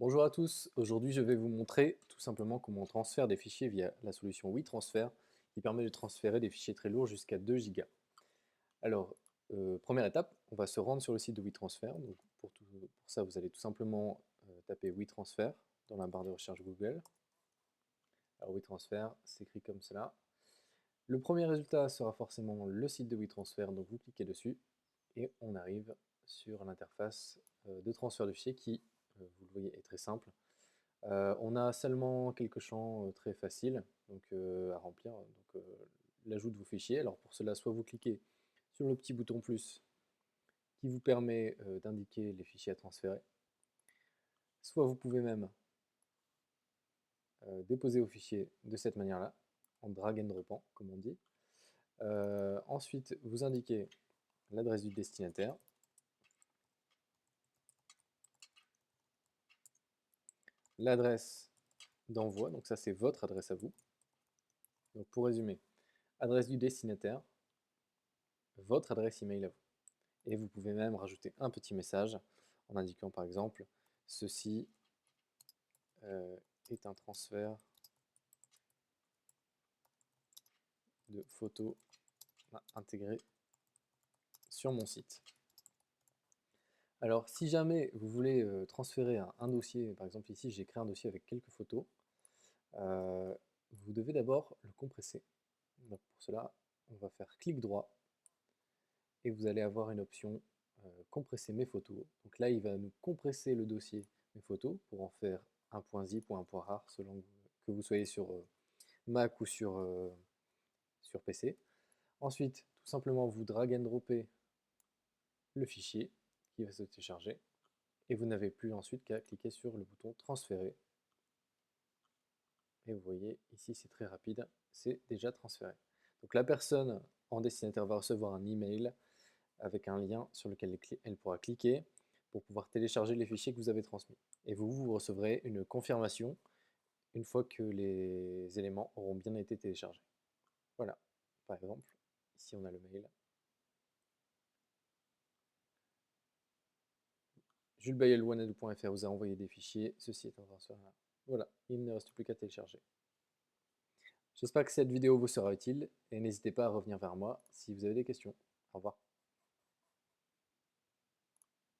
Bonjour à tous, aujourd'hui je vais vous montrer tout simplement comment on transfère des fichiers via la solution WeTransfer qui permet de transférer des fichiers très lourds jusqu'à 2 Go. Alors, première étape, on va se rendre sur le site de WeTransfer. Donc pour ça, vous allez tout simplement taper WeTransfer dans la barre de recherche Google. Alors WeTransfer s'écrit comme cela. Le premier résultat sera forcément le site de WeTransfer, donc vous cliquez dessus et on arrive sur l'interface de transfert de fichiers qui, vous le voyez, est très simple. On a seulement quelques champs très faciles à remplir, l'ajout de vos fichiers. Alors pour cela, soit vous cliquez sur le petit bouton plus qui vous permet d'indiquer les fichiers à transférer, soit vous pouvez même déposer vos fichiers de cette manière-là, en drag and dropant, comme on dit. Ensuite, vous indiquez l'adresse du destinataire, l'adresse d'envoi, donc ça c'est votre adresse à vous. Donc pour résumer, adresse du destinataire, votre adresse email à vous. Et vous pouvez même rajouter un petit message en indiquant par exemple ceci est un transfert de photos intégré sur mon site. Alors si jamais vous voulez transférer un dossier, par exemple ici j'ai créé un dossier avec quelques photos, vous devez d'abord le compresser. Donc pour cela, on va faire clic droit et vous allez avoir une option compresser mes photos. Donc là, il va nous compresser le dossier mes photos pour en faire un point zip ou un point rar selon que vous soyez sur Mac ou sur PC. Ensuite, tout simplement, vous drag and dropper le fichier qui va se télécharger et vous n'avez plus ensuite qu'à cliquer sur le bouton transférer. Et vous voyez, ici c'est très rapide, c'est déjà transféré. Donc la personne en destinataire va recevoir un email avec un lien sur lequel elle pourra cliquer pour pouvoir télécharger les fichiers que vous avez transmis. Et vous recevrez une confirmation une fois que les éléments auront bien été téléchargés. Voilà, par exemple, ici on a le mail. julesbayel.wanadoo.fr vous a envoyé des fichiers, ceci est un transfert. Voilà, il ne reste plus qu'à télécharger. J'espère que cette vidéo vous sera utile et n'hésitez pas à revenir vers moi si vous avez des questions. Au revoir.